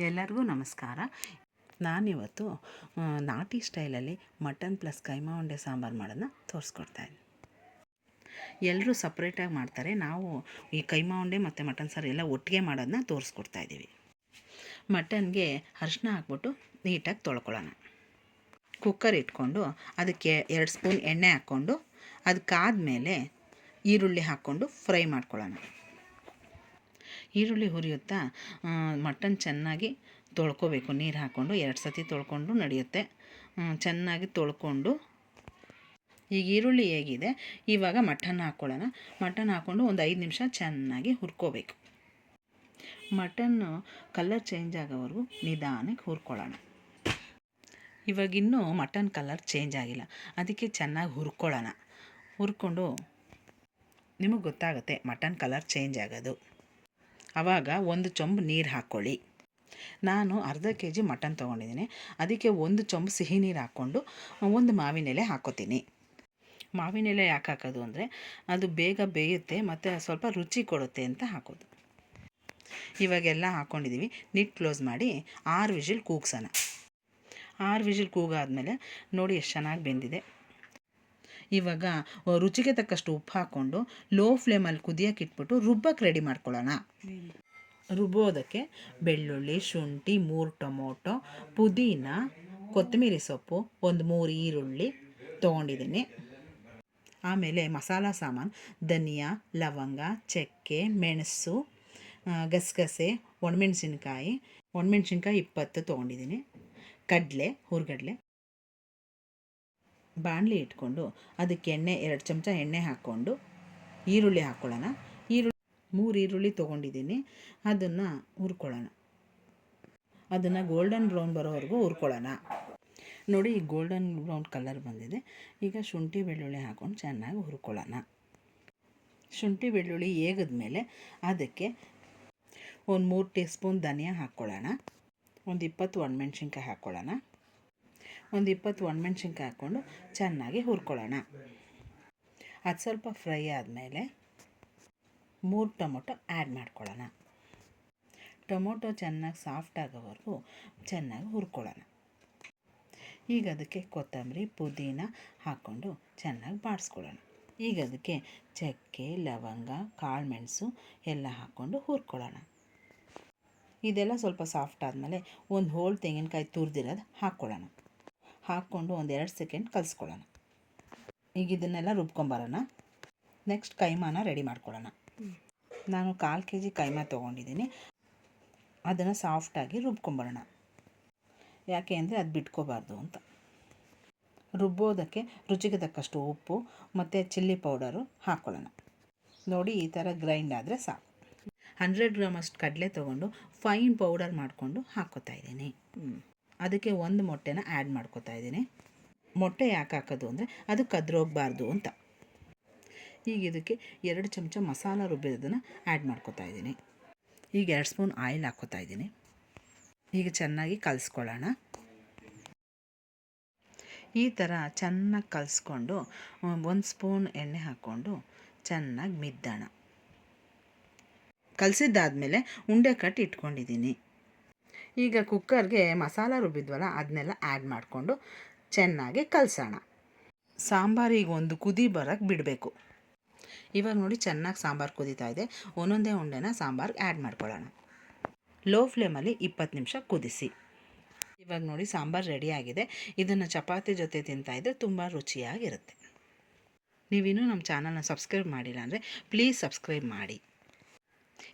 ಎಲ್ಲರಿಗೂ ನಮಸ್ಕಾರ. ನಾನಿವತ್ತು ನಾಟಿ ಸ್ಟೈಲಲ್ಲಿ ಮಟನ್ ಪ್ಲಸ್ ಕೈಮಾ ಉಂಡೆ ಸಾಂಬಾರು ಮಾಡೋದನ್ನ ತೋರಿಸ್ಕೊಡ್ತಾಯಿದ್ದೀನಿ. ಎಲ್ಲರೂ ಸಪ್ರೇಟಾಗಿ ಮಾಡ್ತಾರೆ, ನಾವು ಈ ಕೈಮಾ ಉಂಡೆ ಮತ್ತು ಮಟನ್ ಸಾರು ಎಲ್ಲ ಒಟ್ಟಿಗೆ ಮಾಡೋದನ್ನ ತೋರಿಸ್ಕೊಡ್ತಾಯಿದ್ದೀವಿ. ಮಟನ್ಗೆ ಅರಿಶಿನ ಹಾಕ್ಬಿಟ್ಟು ನೀಟಾಗಿ ತೊಳ್ಕೊಳ್ಳೋಣ. ಕುಕ್ಕರ್ ಇಟ್ಕೊಂಡು ಅದಕ್ಕೆ 2 ಸ್ಪೂನ್ ಎಣ್ಣೆ ಹಾಕ್ಕೊಂಡು ಅದಕ್ಕಾದಮೇಲೆ ಈರುಳ್ಳಿ ಹಾಕ್ಕೊಂಡು ಫ್ರೈ ಮಾಡ್ಕೊಳ್ಳೋಣ. ಈರುಳ್ಳಿ ಹುರಿಯುತ್ತಾ ಮಟನ್ ಚೆನ್ನಾಗಿ ತೊಳ್ಕೊಬೇಕು. ನೀರು ಹಾಕ್ಕೊಂಡು 2 ಸತಿ ತೊಳ್ಕೊಂಡು ನಡೆಯುತ್ತೆ. ಚೆನ್ನಾಗಿ ತೊಳ್ಕೊಂಡು ಈಗ ಈರುಳ್ಳಿ ಹೇಗಿದೆ, ಇವಾಗ ಮಟನ್ ಹಾಕ್ಕೊಳ್ಳೋಣ. ಮಟನ್ ಹಾಕ್ಕೊಂಡು ಒಂದು 5 ನಿಮಿಷ ಚೆನ್ನಾಗಿ ಹುರ್ಕೋಬೇಕು. ಮಟನ್ನು ಕಲರ್ ಚೇಂಜ್ ಆಗೋವರೆಗೂ ನಿಧಾನಕ್ಕೆ ಹುರ್ಕೊಳ್ಳೋಣ. ಇವಾಗಿನ್ನೂ ಮಟನ್ ಕಲರ್ ಚೇಂಜ್ ಆಗಿಲ್ಲ, ಅದಕ್ಕೆ ಚೆನ್ನಾಗಿ ಹುರ್ಕೊಳ್ಳೋಣ. ಹುರ್ಕೊಂಡು ನಿಮಗೆ ಗೊತ್ತಾಗುತ್ತೆ ಮಟನ್ ಕಲರ್ ಚೇಂಜ್ ಆಗೋದು. ಆವಾಗ 1 ಚೊಂಬು ನೀರು ಹಾಕ್ಕೊಳ್ಳಿ. ನಾನು ಅರ್ಧ kg ಮಟನ್ ತೊಗೊಂಡಿದ್ದೀನಿ, ಅದಕ್ಕೆ 1 ಚೊಂಬು ಸಿಹಿ ನೀರು ಹಾಕ್ಕೊಂಡು 1 ಮಾವಿನ ಎಲೆ ಹಾಕ್ಕೋತೀನಿ. ಮಾವಿನ ಎಲೆ ಯಾಕೆ ಹಾಕೋದು ಅಂದರೆ ಅದು ಬೇಗ ಬೇಯುತ್ತೆ ಮತ್ತು ಸ್ವಲ್ಪ ರುಚಿ ಕೊಡುತ್ತೆ ಅಂತ ಹಾಕೋದು. ಇವಾಗೆಲ್ಲ ಹಾಕ್ಕೊಂಡಿದ್ದೀವಿ. ಲಿಡ್ ಕ್ಲೋಸ್ ಮಾಡಿ 6 ವಿಷಿಲ್ ಕೂಗ್ಸೋಣ. 6 ವಿಷಿಲ್ ಕೂಗಾದ್ಮೇಲೆ ನೋಡಿ ಎಷ್ಟು ಚೆನ್ನಾಗಿ ಬೆಂದಿದೆ. ಇವಾಗ ರುಚಿಗೆ ತಕ್ಕಷ್ಟು ಉಪ್ಪು ಹಾಕ್ಕೊಂಡು ಲೋ ಫ್ಲೇಮಲ್ಲಿ ಕುದಿಯೋಕೆ ಇಟ್ಬಿಟ್ಟು ರುಬ್ಬಕ್ಕೆ ರೆಡಿ ಮಾಡ್ಕೊಳ್ಳೋಣ. ರುಬ್ಬೋದಕ್ಕೆ ಬೆಳ್ಳುಳ್ಳಿ, ಶುಂಠಿ, 3 ಟೊಮೊಟೊ, ಪುದೀನ, ಕೊತ್ತಂಬರಿ ಸೊಪ್ಪು, 3 ಈರುಳ್ಳಿ ತೊಗೊಂಡಿದ್ದೀನಿ. ಆಮೇಲೆ ಮಸಾಲ ಸಾಮಾನು ಧನಿಯಾ, ಲವಂಗ, ಚಕ್ಕೆ, ಮೆಣಸು, ಗಸಗಸೆ, ಒಣಮೆಣ್ಸಿನ್ಕಾಯಿ 20 ತೊಗೊಂಡಿದ್ದೀನಿ. ಕಡಲೆ, ಹುರ್ಗಡಲೆ. ಬಾಣಲಿ ಇಟ್ಕೊಂಡು ಅದಕ್ಕೆ 2 ಚಮಚ ಎಣ್ಣೆ ಹಾಕ್ಕೊಂಡು ಈರುಳ್ಳಿ ಹಾಕ್ಕೊಳ್ಳೋಣ. 3 ಈರುಳ್ಳಿ ತೊಗೊಂಡಿದ್ದೀನಿ, ಅದನ್ನು ಹುರ್ಕೊಳ್ಳೋಣ. ಅದನ್ನು ಗೋಲ್ಡನ್ ಬ್ರೌನ್ ಬರೋವರೆಗೂ ಹುರ್ಕೊಳ್ಳೋಣ. ನೋಡಿ, ಈ ಗೋಲ್ಡನ್ ಬ್ರೌನ್ ಕಲರ್ ಬಂದಿದೆ. ಈಗ ಶುಂಠಿ ಬೆಳ್ಳುಳ್ಳಿ ಹಾಕ್ಕೊಂಡು ಚೆನ್ನಾಗಿ ಹುರ್ಕೊಳ್ಳೋಣ. ಶುಂಠಿ ಬೆಳ್ಳುಳ್ಳಿ ಏಗಿದ್ಮೇಲೆ ಅದಕ್ಕೆ 3 ಟೀ ಸ್ಪೂನ್ ಧನಿಯಾ ಹಾಕ್ಕೊಳ್ಳೋಣ. 20 ಒಣಮೆಣ್ಸಿನ್ಕಾಯಿ ಹಾಕ್ಕೊಳ್ಳೋಣ. 20 ಒಣಮೆಣ್ಸಿನ್ಕಾಯಿ ಹಾಕ್ಕೊಂಡು ಚೆನ್ನಾಗಿ ಹುರ್ಕೊಳ್ಳೋಣ. ಅದು ಸ್ವಲ್ಪ ಫ್ರೈ ಆದಮೇಲೆ 3 ಟೊಮೊಟೊ ಆ್ಯಡ್ ಮಾಡ್ಕೊಳ್ಳೋಣ. ಟೊಮೊಟೊ ಚೆನ್ನಾಗಿ ಸಾಫ್ಟ್ ಆಗೋವರೆಗೂ ಚೆನ್ನಾಗಿ ಹುರ್ಕೊಳ್ಳೋಣ. ಈಗ ಅದಕ್ಕೆ ಕೊತ್ತಂಬರಿ, ಪುದೀನ ಹಾಕ್ಕೊಂಡು ಚೆನ್ನಾಗಿ ಬಾಡಿಸ್ಕೊಳ್ಳೋಣ. ಈಗ ಅದಕ್ಕೆ ಚಕ್ಕೆ, ಲವಂಗ, ಕಾಳು ಮೆಣಸು ಎಲ್ಲ ಹಾಕ್ಕೊಂಡು ಹುರ್ಕೊಳ್ಳೋಣ. ಇದೆಲ್ಲ ಸ್ವಲ್ಪ ಸಾಫ್ಟ್ ಆದಮೇಲೆ ಒಂದು ಹೋಳು ತೆಂಗಿನಕಾಯಿ ತುರಿದಿರೋದು ಹಾಕ್ಕೊಳ್ಳೋಣ. ಹಾಕ್ಕೊಂಡು 1-2 ಸೆಕೆಂಡ್ ಕಲಿಸ್ಕೊಳ್ಳೋಣ. ಈಗ ಇದನ್ನೆಲ್ಲ ರುಬ್ಕೊಂಬರೋಣ. ನೆಕ್ಸ್ಟ್ ಕೈಮಾನ ರೆಡಿ ಮಾಡ್ಕೊಳ್ಳೋಣ. ನಾನು 1/4 kg ಕೈಮಾ ತೊಗೊಂಡಿದ್ದೀನಿ. ಅದನ್ನು ಸಾಫ್ಟಾಗಿ ರುಬ್ಕೊಂಬರೋಣ. ಯಾಕೆ ಅಂದರೆ ಅದು ಬಿಟ್ಕೋಬಾರ್ದು ಅಂತ. ರುಬ್ಬೋದಕ್ಕೆ ರುಚಿಗೆ ತಕ್ಕಷ್ಟು ಉಪ್ಪು ಮತ್ತು ಚಿಲ್ಲಿ ಪೌಡರು ಹಾಕ್ಕೊಳ್ಳೋಣ. ನೋಡಿ, ಈ ಥರ ಗ್ರೈಂಡ್ ಆದರೆ ಸಾಕು. 100 ಗ್ರಾಮ್ ಅಷ್ಟು ಕಡಲೆ ತೊಗೊಂಡು ಫೈನ್ ಪೌಡರ್ ಮಾಡಿಕೊಂಡು ಹಾಕ್ಕೋತಾ ಇದ್ದೀನಿ. ಅದಕ್ಕೆ 1 ಮೊಟ್ಟೆನ ಆ್ಯಡ್ ಮಾಡ್ಕೋತಾ ಇದ್ದೀನಿ. ಮೊಟ್ಟೆ ಯಾಕೆ ಹಾಕೋದು ಅಂದರೆ ಅದು ಕದ್ರೋಗಬಾರ್ದು ಅಂತ. ಈಗ ಇದಕ್ಕೆ 2 ಚಮಚ ಮಸಾಲ ರುಬ್ಬಿರೋದನ್ನು ಆ್ಯಡ್ ಮಾಡ್ಕೋತಾ ಇದ್ದೀನಿ. ಈಗ 2 ಸ್ಪೂನ್ ಆಯಿಲ್ ಹಾಕ್ಕೋತಾ ಇದ್ದೀನಿ. ಈಗ ಚೆನ್ನಾಗಿ ಕಲಿಸ್ಕೊಳ್ಳೋಣ. ಈ ಥರ ಚೆನ್ನಾಗಿ ಕಲಿಸ್ಕೊಂಡು 1 ಸ್ಪೂನ್ ಎಣ್ಣೆ ಹಾಕ್ಕೊಂಡು ಚೆನ್ನಾಗಿ ಮಿದ್ದೋಣ. ಕಲಸಿದ್ದಾದಮೇಲೆ ಉಂಡೆ ಕಟ್ಟಿ ಇಟ್ಕೊಂಡಿದ್ದೀನಿ. ಈಗ ಕುಕ್ಕರ್ಗೆ ಮಸಾಲ ರುಬ್ಬಿದ್ವಲ್ಲ ಅದನ್ನೆಲ್ಲ ಆ್ಯಡ್ ಮಾಡಿಕೊಂಡು ಚೆನ್ನಾಗಿ ಕಲಸೋಣ. ಸಾಂಬಾರಿಗೆ ಒಂದು ಕುದಿ ಬರೋಕ್ಕೆ ಬಿಡಬೇಕು. ಇವಾಗ ನೋಡಿ, ಚೆನ್ನಾಗಿ ಸಾಂಬಾರು ಕುದೀತಾ ಇದೆ. ಒಂದೊಂದೇ ಉಂಡೆನ ಸಾಂಬಾರಿಗೆ ಆ್ಯಡ್ ಮಾಡ್ಕೊಳ್ಳೋಣ. ಲೋ ಫ್ಲೇಮಲ್ಲಿ 20 ನಿಮಿಷ ಕುದಿಸಿ. ಇವಾಗ ನೋಡಿ, ಸಾಂಬಾರು ರೆಡಿಯಾಗಿದೆ. ಇದನ್ನು ಚಪಾತಿ ಜೊತೆ ತಿಂತಾಯಿದ್ರೆ ತುಂಬ ರುಚಿಯಾಗಿರುತ್ತೆ. ನೀವಿನ್ನೂ ನಮ್ಮ ಚಾನಲ್ನ ಸಬ್ಸ್ಕ್ರೈಬ್ ಮಾಡಿಲ್ಲ ಅಂದರೆ ಪ್ಲೀಸ್ ಸಬ್ಸ್ಕ್ರೈಬ್ ಮಾಡಿ.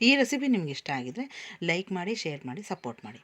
ಈ ರೆಸಿಪಿ ನಿಮ್ಗೆ ಇಷ್ಟ ಆಗಿದರೆ ಲೈಕ್ ಮಾಡಿ, ಶೇರ್ ಮಾಡಿ, ಸಪೋರ್ಟ್ ಮಾಡಿ.